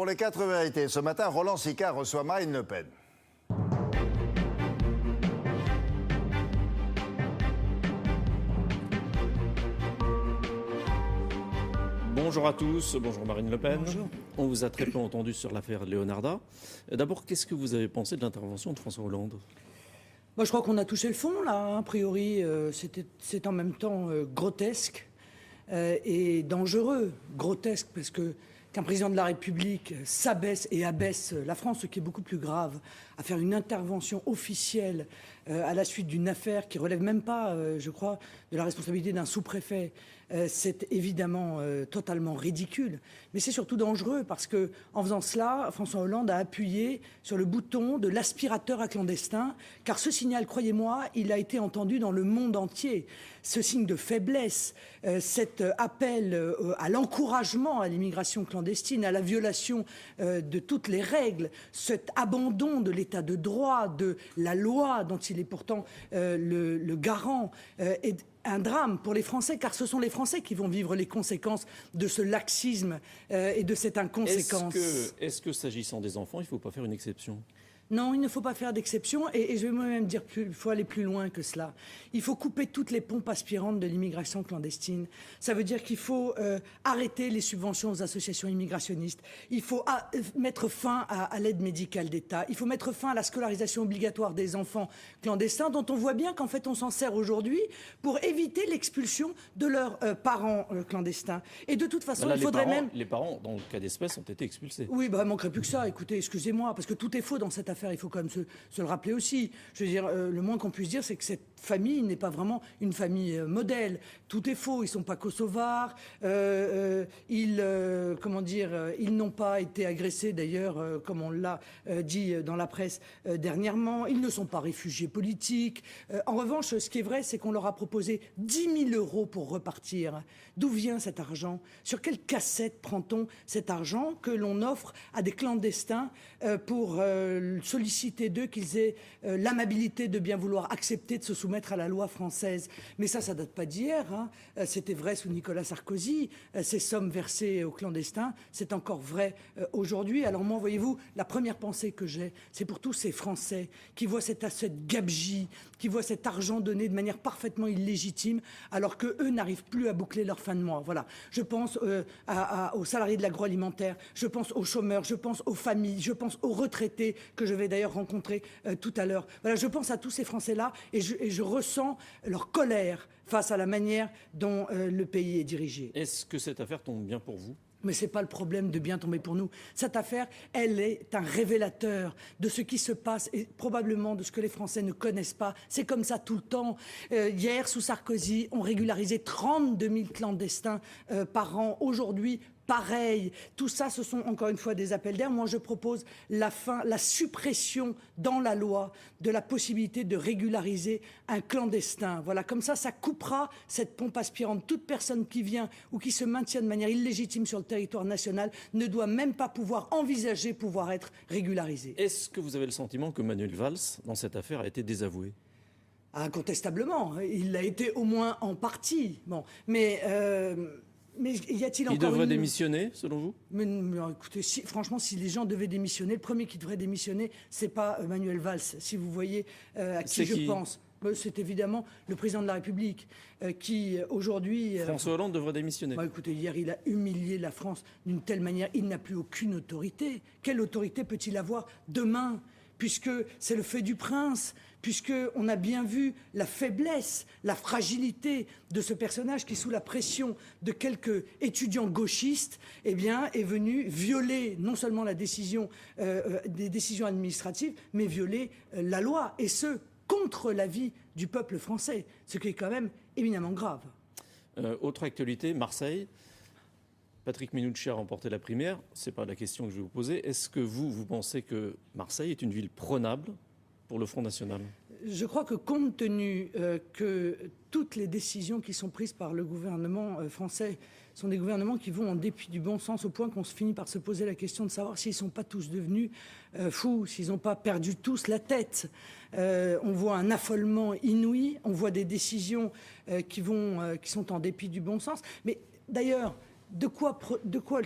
Pour les 4 vérités, ce matin, Roland Sicard reçoit Marine Le Pen. Bonjour à tous, bonjour Marine Le Pen. Bonjour. On vous a très peu entendu sur l'affaire Leonarda. D'abord, qu'est-ce que vous avez pensé de l'intervention de François Hollande ? Moi, je crois qu'on a touché le fond, là. A priori, c'est en même temps grotesque et dangereux. Grotesque parce qu'un président de la République s'abaisse et abaisse la France, ce qui est beaucoup plus grave, à faire une intervention officielle à la suite d'une affaire qui relève même pas, je crois, de la responsabilité d'un sous-préfet. C'est évidemment totalement ridicule, mais c'est surtout dangereux parce que, en faisant cela, François Hollande a appuyé sur le bouton de l'aspirateur à clandestins, car ce signal, croyez-moi, il a été entendu dans le monde entier. Ce signe de faiblesse, cet appel à l'encouragement à l'immigration clandestine, à la violation de toutes les règles, cet abandon de l'état de droit, de la loi dont il est pourtant le garant, est un drame pour les Français, car ce sont les Français qui vont vivre les conséquences de ce laxisme et de cette inconséquence. Est-ce que s'agissant des enfants, il ne faut pas faire une exception ? Non, il ne faut pas faire d'exception, et je vais moi-même dire qu'il faut aller plus loin que cela. Il faut couper toutes les pompes aspirantes de l'immigration clandestine. Ça veut dire qu'il faut arrêter les subventions aux associations immigrationnistes. Il faut mettre fin à l'aide médicale d'État. Il faut mettre fin à la scolarisation obligatoire des enfants clandestins, dont on voit bien qu'en fait on s'en sert aujourd'hui pour éviter l'expulsion de leurs parents clandestins. Et de toute façon, là, il faudrait même... Les parents, dans le cas d'espèce, ont été expulsés. Oui, il manquerait plus que ça. Écoutez, excusez-moi, parce que tout est faux dans cette affaire. Il faut quand même se le rappeler aussi. Je veux dire, le moins qu'on puisse dire, c'est que cette famille n'est pas vraiment une famille modèle. Tout est faux. Ils sont pas kosovars. Ils n'ont pas été agressés, d'ailleurs, comme on l'a dit dans la presse dernièrement. Ils ne sont pas réfugiés politiques. En revanche, ce qui est vrai, c'est qu'on leur a proposé 10 000 € pour repartir. D'où vient cet argent ? Sur quelle cassette prend-on cet argent que l'on offre à des clandestins pour solliciter d'eux qu'ils aient l'amabilité de bien vouloir accepter de se soumettre à la loi française? Mais ça date pas d'hier, hein. C'était vrai sous Nicolas Sarkozy. Ces sommes versées aux clandestins, c'est encore vrai aujourd'hui. Alors moi, voyez-vous, la première pensée que j'ai, c'est pour tous ces Français qui voient cette gabegie, qui voient cet argent donné de manière parfaitement illégitime, alors qu'eux n'arrivent plus à boucler leur fin de mois. Voilà. Je pense aux salariés de l'agroalimentaire, je pense aux chômeurs, je pense aux familles, je pense aux retraités, que je vais d'ailleurs rencontrer tout à l'heure. Voilà, je pense à tous ces Français-là et je ressens leur colère face à la manière dont le pays est dirigé. Est-ce que cette affaire tombe bien pour vous ? Mais ce n'est pas le problème de bien tomber pour nous. Cette affaire, elle est un révélateur de ce qui se passe et probablement de ce que les Français ne connaissent pas. C'est comme ça tout le temps. Hier, sous Sarkozy, on régularisait 32 000 clandestins par an. Aujourd'hui, pareil. Tout ça, ce sont encore une fois des appels d'air. Moi, je propose la suppression dans la loi de la possibilité de régulariser un clandestin. Voilà, comme ça coupera cette pompe aspirante. Toute personne qui vient ou qui se maintient de manière illégitime sur le territoire national ne doit même pas pouvoir envisager pouvoir être régularisée. Est-ce que vous avez le sentiment que Manuel Valls, dans cette affaire, a été désavoué ? Incontestablement. Il l'a été au moins en partie. Bon, mais y a-t-il encore Il devrait démissionner, selon vous ? mais écoutez, franchement, si les gens devaient démissionner, le premier qui devrait démissionner, c'est pas Manuel Valls. Si vous voyez à qui je pense, c'est évidemment le président de la République qui, aujourd'hui... François Hollande devrait démissionner. Écoutez, hier, il a humilié la France d'une telle manière. Il n'a plus aucune autorité. Quelle autorité peut-il avoir demain ? Puisque c'est le fait du prince, puisqu'on a bien vu la faiblesse, la fragilité de ce personnage qui, sous la pression de quelques étudiants gauchistes, est venu violer non seulement la décision, des décisions administratives, mais violer la loi, et ce, contre l'avis du peuple français, ce qui est quand même éminemment grave. Autre actualité, Marseille. Patrick Mennucci a remporté la primaire. Ce n'est pas la question que je vais vous poser. Est-ce que vous pensez que Marseille est une ville prenable pour le Front National ? Je crois que compte tenu que toutes les décisions qui sont prises par le gouvernement français sont des gouvernements qui vont en dépit du bon sens, au point qu'on se finit par se poser la question de savoir s'ils ne sont pas tous devenus fous, s'ils n'ont pas perdu tous la tête. On voit un affolement inouï, on voit des décisions qui sont en dépit du bon sens. Mais d'ailleurs, de quoi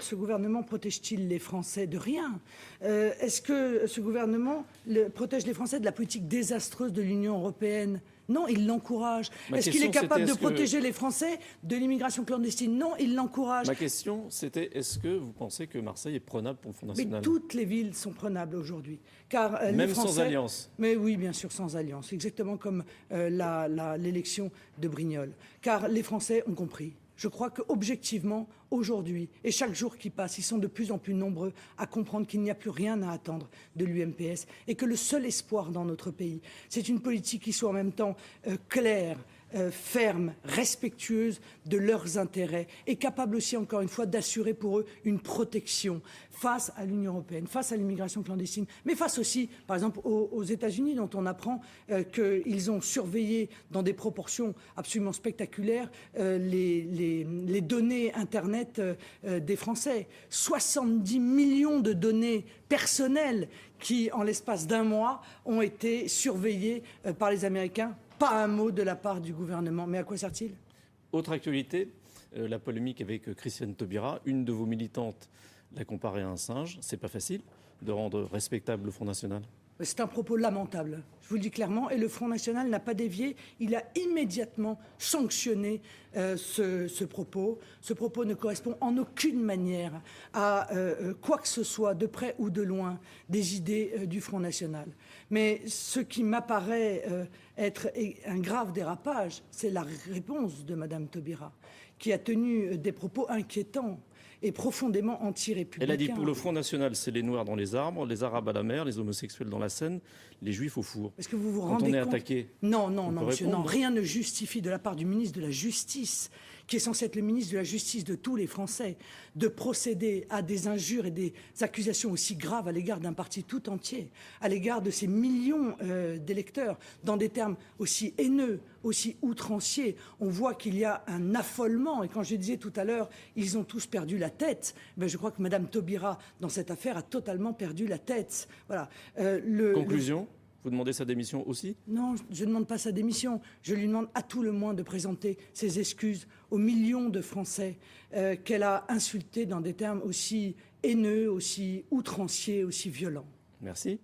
ce gouvernement protège-t-il les Français? De rien. Est-ce que ce gouvernement protège les Français de la politique désastreuse de l'Union européenne? Non, il l'encourage. Est-ce qu'il est capable de protéger les Français de l'immigration clandestine? Non, il l'encourage. Ma question, c'était est-ce que vous pensez que Marseille est prenable pour le Front National? Mais toutes les villes sont prenables aujourd'hui. Car même les Français, sans alliance? Mais oui, bien sûr, sans alliance. Exactement comme l'élection de Brignoles. Car les Français ont compris. Je crois qu'objectivement, aujourd'hui, et chaque jour qui passe, ils sont de plus en plus nombreux à comprendre qu'il n'y a plus rien à attendre de l'UMPS et que le seul espoir dans notre pays, c'est une politique qui soit en même temps claire, ferme, respectueuse de leurs intérêts et capable aussi, encore une fois, d'assurer pour eux une protection face à l'Union européenne, face à l'immigration clandestine, mais face aussi, par exemple, aux États-Unis, dont on apprend qu'ils ont surveillé dans des proportions absolument spectaculaires les données Internet des Français. 70 millions de données personnelles qui, en l'espace d'un mois, ont été surveillées par les Américains. Pas un mot de la part du gouvernement. Mais à quoi sert-il? Autre actualité, la polémique avec Christiane Taubira. Une de vos militantes l'a comparée à un singe. C'est pas facile de rendre respectable le Front National? C'est un propos lamentable, je vous le dis clairement, et le Front National n'a pas dévié. Il a immédiatement sanctionné ce propos. Ce propos ne correspond en aucune manière à quoi que ce soit, de près ou de loin, des idées du Front National. Mais ce qui m'apparaît être un grave dérapage, c'est la réponse de Mme Taubira, qui a tenu des propos inquiétants et profondément anti-républicain. Elle a dit pour le Front National, c'est les Noirs dans les arbres, les Arabes à la mer, les homosexuels dans la Seine, les Juifs au four. Est-ce que vous vous Quand rendez on est compte attaqué, non, monsieur, non, rien ne justifie de la part du ministre de la Justice, qui est censé être le ministre de la Justice de tous les Français, de procéder à des injures et des accusations aussi graves à l'égard d'un parti tout entier, à l'égard de ces millions d'électeurs, dans des termes aussi haineux, aussi outranciers. On voit qu'il y a un affolement. Et quand je disais tout à l'heure, ils ont tous perdu la tête, ben je crois que Mme Taubira, dans cette affaire, a totalement perdu la tête. Voilà. Conclusion, vous demandez sa démission aussi? Non, je ne demande pas sa démission. Je lui demande à tout le moins de présenter ses excuses aux millions de Français qu'elle a insultés dans des termes aussi haineux, aussi outranciers, aussi violents. Merci.